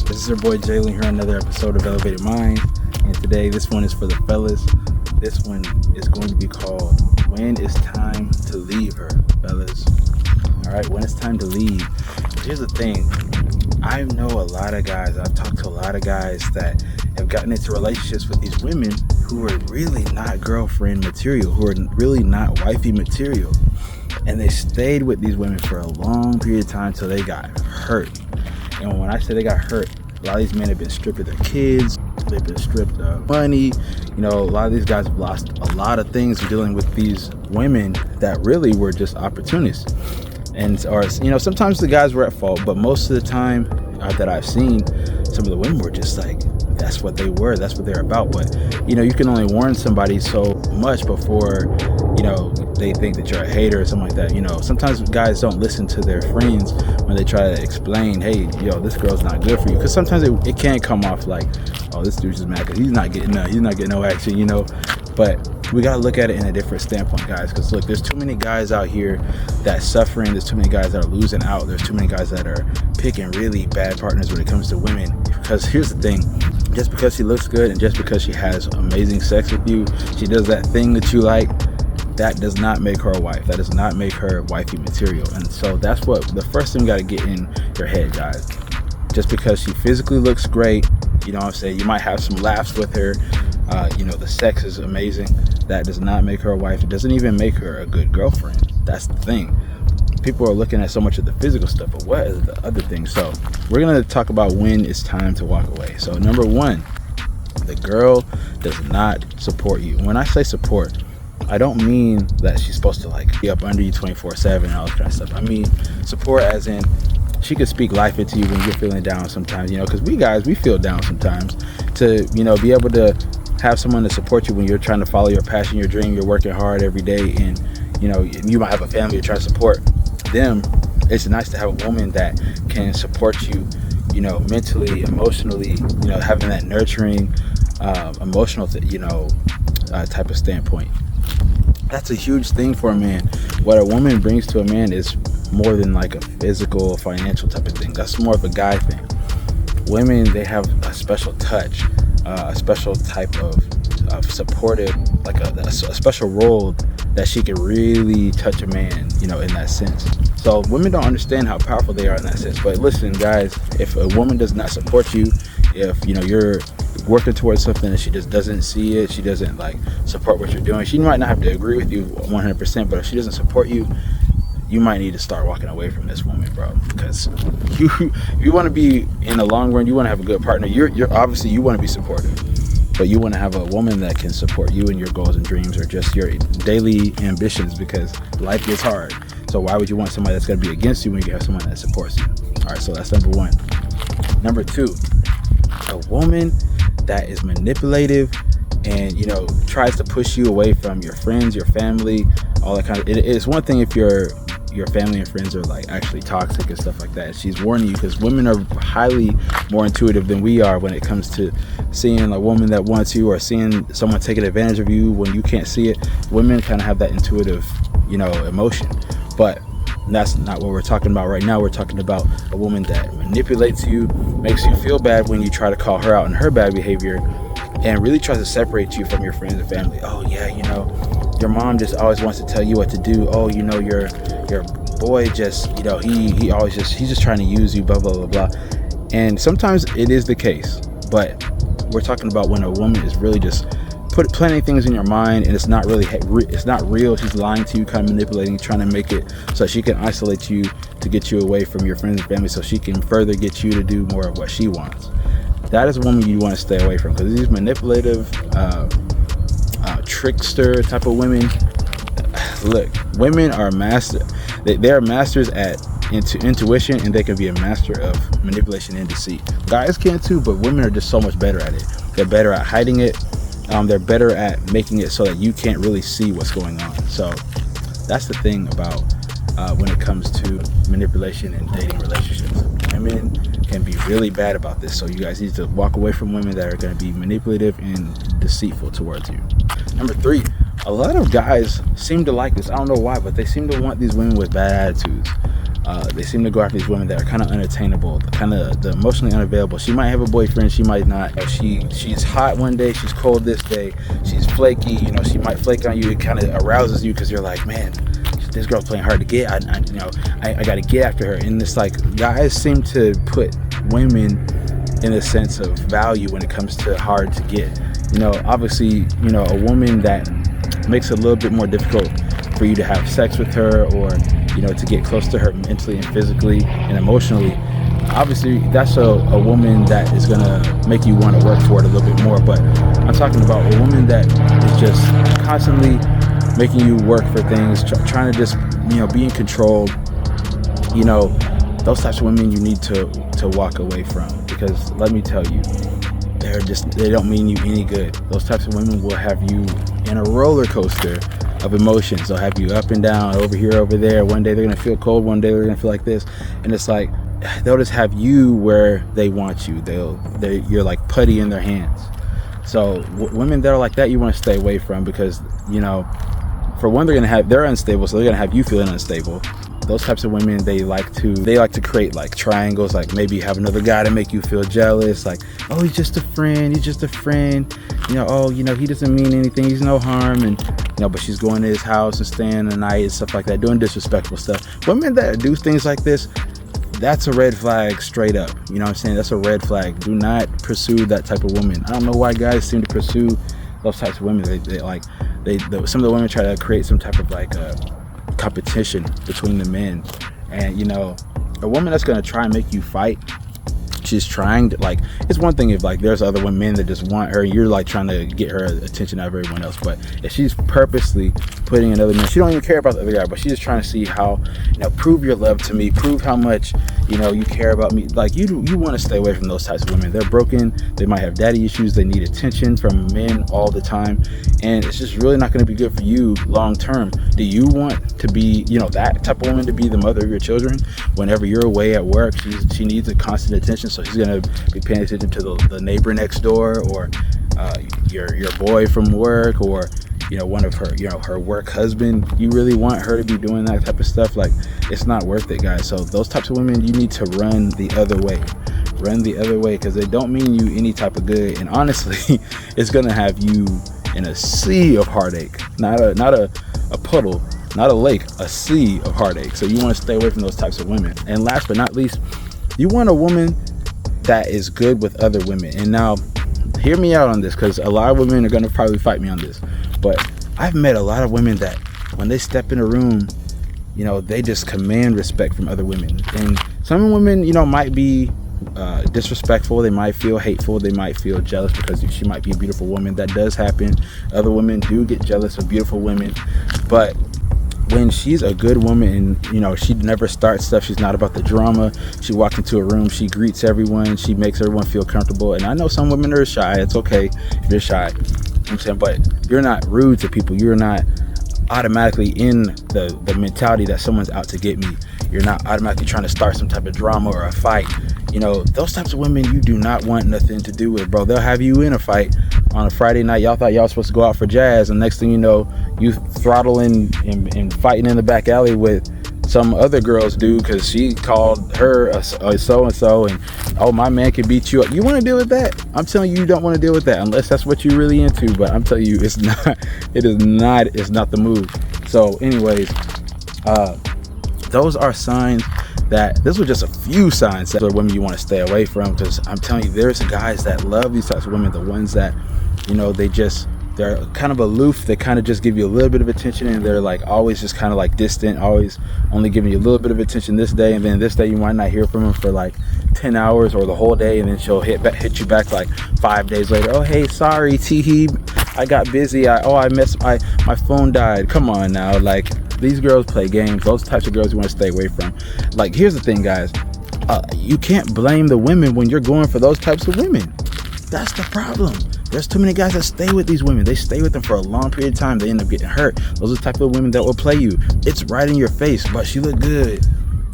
This is your boy Jalen here on another episode of Elevated Mind, and today this one is for the fellas. This one is going to be called When It's Time to Leave Her, fellas. Alright, when it's time to leave. Here's the thing, I know a lot of guys, I've talked to a lot of guys that have gotten into relationships with these women who are really not girlfriend material, who are really not wifey material, and they stayed with these women for a long period of time till they got hurt. And when I say they got hurt, a lot of these men have been stripped of their kids, they've been stripped of money. You know, a lot of these guys have lost a lot of things dealing with these women that really were just opportunists. And, or, you know, sometimes the guys were at fault, but most of the time that I've seen, some of the women were just like, that's what they were, that's what they're about. But, you know, you can only warn somebody so much before, you know, they think that you're a hater or something like that. You know, sometimes guys don't listen to their friends when they try to explain, hey, yo, this girl's not good for you. Because sometimes it can come off like, oh, this dude's just mad because he's not getting no action, you know. But we got to look at it in a different standpoint, guys, because look, there's too many guys out here that's suffering. There's too many guys that are losing out. There's too many guys that are picking really bad partners when it comes to women. Because here's the thing, just because she looks good and just because she has amazing sex with you, she does that thing that you like, that does not make her a wife. That does not make her wifey material. And so that's what the first thing you got to get in your head, guys. Just because she physically looks great, you know what I'm saying, you might have some laughs with her, you know, the sex is amazing, that does not make her a wife. It doesn't even make her a good girlfriend. That's the thing. People are looking at so much of the physical stuff, but what is the other thing? So we're going to talk about when it's time to walk away. So number one, the girl does not support you. When I say support, I don't mean that she's supposed to like be up under you 24/7 and all that kind of stuff. I mean support as in she could speak life into you when you're feeling down sometimes, you know, because we guys, we feel down sometimes. To, you know, be able to have someone to support you when you're trying to follow your passion, your dream, you're working hard every day, and, you know, you might have a family you're trying to support them. It's nice to have a woman that can support you, you know, mentally, emotionally, you know, having that nurturing, emotional, type of standpoint. That's a huge thing for a man. What a woman brings to a man is more than like a physical, financial type of thing. That's more of a guy thing. Women, they have a special touch, a special type of supportive, like a special role that she can really touch a man, you know, in that sense. So women don't understand how powerful they are in that sense. But listen, guys, if a woman does not support you, if, you know, you're working towards something and she just doesn't see it, she doesn't like support what you're doing, she might not have to agree with you 100%, but if she doesn't support you, you might need to start walking away from this woman, bro. Because you want to be, in the long run, you want to have a good partner. You're obviously, you want to be supportive, but you want to have a woman that can support you in your goals and dreams, or just your daily ambitions, because life gets hard. So why would you want somebody that's going to be against you when you have someone that supports you? All right, so that's number one. Number two, a woman that is manipulative and, you know, tries to push you away from your friends, your family, all that kind of. It's one thing if your family and friends are like actually toxic and stuff like that. She's warning you, because women are highly more intuitive than we are when it comes to seeing a woman that wants you, or seeing someone taking advantage of you when you can't see it. Women kind of have that intuitive, you know, emotion. But that's not what we're talking about right now. We're talking about a woman that manipulates you, makes you feel bad when you try to call her out on her bad behavior, and really tries to separate you from your friends and family. Oh yeah, you know, your mom just always wants to tell you what to do. Oh, you know, your boy just, you know, he's just trying to use you, blah blah blah blah. And sometimes it is the case, but we're talking about when a woman is really just planting things in your mind, and it's not really, it's not real. She's lying to you, kind of manipulating, trying to make it so she can isolate you, to get you away from your friends and family, so she can further get you to do more of what she wants. That is a woman you want to stay away from, because these manipulative, trickster type of women, look, women are they're masters at intuition, and they can be a master of manipulation and deceit. Guys can too, but women are just so much better at it. They're better at hiding it. They're better at making it so that you can't really see what's going on. So that's the thing about when it comes to manipulation and dating relationships. Women can be really bad about this, so you guys need to walk away from women that are going to be manipulative and deceitful towards you. Number three, a lot of guys seem to like this. I don't know why, but they seem to want these women with bad attitudes. They seem to go after these women that are kind of unattainable, kind of the emotionally unavailable. She might have a boyfriend, she might not. She's hot one day, she's cold this day. She's flaky, she might flake on you. It kind of arouses you because you're like, man, this girl's playing hard to get. I got to get after her. And it's like guys seem to put women in a sense of value when it comes to hard to get. Obviously, a woman that makes it a little bit more difficult for you to have sex with her, or to get close to her mentally and physically and emotionally. Obviously, that's a woman that is gonna make you want to work for it a little bit more. But I'm talking about a woman that is just constantly making you work for things, trying to just be in control. Those types of women you need to walk away from, because let me tell you, they don't mean you any good. Those types of women will have you in a roller coaster of emotions. They'll have you up and down, over here, over there. One day they're gonna feel cold, one day they're gonna feel like this, and it's like they'll just have you where they want you. You're like putty in their hands. So women that are like that, you want to stay away from, because for one, they're unstable, so they're gonna have you feeling unstable. Those types of women, they like to create like triangles, like maybe have another guy to make you feel jealous, like, oh, he's just a friend, he doesn't mean anything, he's no harm, and but she's going to his house and staying the night and stuff like that, doing disrespectful stuff. Women that do things like this, that's a red flag straight up. You know what I'm saying? That's a red flag. Do not pursue that type of woman. I don't know why guys seem to pursue those types of women. Some of the women try to create some type of like competition between the men, and a woman that's going to try and make you fight, she's trying to, like, it's one thing if like there's other women that just want her, you're like trying to get her attention out of everyone else, but if she's purposely putting another man, she don't even care about the other guy, but she's just trying to see how, prove your love to me, prove how much you care about me. Like, you want to stay away from those types of women. They're broken, they might have daddy issues, they need attention from men all the time, and it's just really not going to be good for you long term. Do you want to be that type of woman to be the mother of your children? Whenever you're away at work, she needs a constant attention, so she's going to be paying attention to the neighbor next door, or your boy from work, or one of her her work husband. You really want her to be doing that type of stuff? Like, it's not worth it, guys. So those types of women, you need to run the other way, because they don't mean you any type of good, and honestly it's gonna have you in a sea of heartache, not a puddle, not a lake, a sea of heartache. So you want to stay away from those types of women. And last but not least, you want a woman that is good with other women. And now, hear me out on this, because a lot of women are going to probably fight me on this, but I've met a lot of women that when they step in a room, they just command respect from other women. And some women, might be disrespectful, they might feel hateful, they might feel jealous because she might be a beautiful woman. That does happen. Other women do get jealous of beautiful women, but when she's a good woman, and she never starts stuff, she's not about the drama, she walks into a room, she greets everyone, she makes everyone feel comfortable. And I know some women are shy, it's okay if you're shy, I'm saying, but you're not rude to people, you're not automatically in the mentality that someone's out to get me, you're not automatically trying to start some type of drama or a fight. Those types of women you do not want nothing to do with, bro. They'll have you in a fight on a Friday night. Y'all thought y'all supposed to go out for jazz, and next thing you know, you throttling and fighting in the back alley with some other girl's dude because she called her a so-and-so, and oh, my man can beat you up. You want to deal with that? I'm telling you, you don't want to deal with that unless that's what you're really into. But I'm telling you, it's not the move. So anyways, those are signs that this was just a few signs that are women you want to stay away from, because I'm telling you, there's guys that love these types of women, the ones that they're kind of aloof, they kind of just give you a little bit of attention, and they're like always just kind of like distant, always only giving you a little bit of attention this day, and then this day you might not hear from them for like 10 hours or the whole day, and then she'll hit you back like 5 days later. Oh, hey, sorry, T-He, I got busy, my phone died. Come on now, like, these girls play games. Those types of girls you want to stay away from. Like, here's the thing, guys, you can't blame the women when you're going for those types of women. That's the problem. There's too many guys that stay with these women. They stay with them for a long period of time. They end up getting hurt. Those are the type of women that will play you. It's right in your face, but she look good,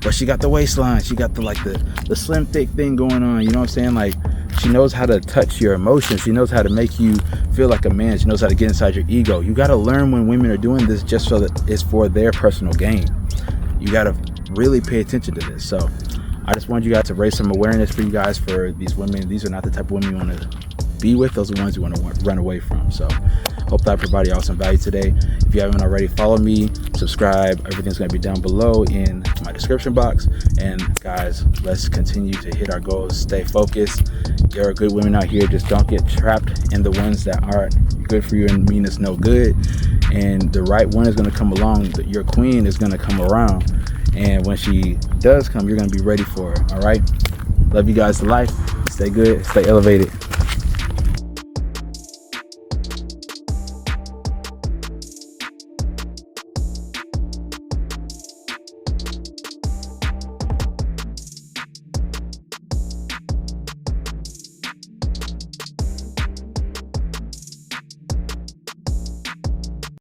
but she got the waistline, she got the slim thick thing going on, you know what I'm saying? Like, She knows how to touch your emotions. She knows how to make you feel like a man. She knows how to get inside your ego. You got to learn when women are doing this just so that it's for their personal gain. You got to really pay attention to this. So I just want you guys to raise some awareness for you guys for these women. These are not the type of women you want to be with. Those are the ones you want to run away from. So hope that I provided y'all some value today. If you haven't already, follow me, subscribe. Everything's going to be down below in my description box. And guys, let's continue to hit our goals. Stay focused. There are good women out here. Just don't get trapped in the ones that aren't good for you and mean it's no good. And the right one is going to come along. Your queen is going to come around. And when she does come, you're going to be ready for her. All right. Love you guys to life. Stay good. Stay elevated.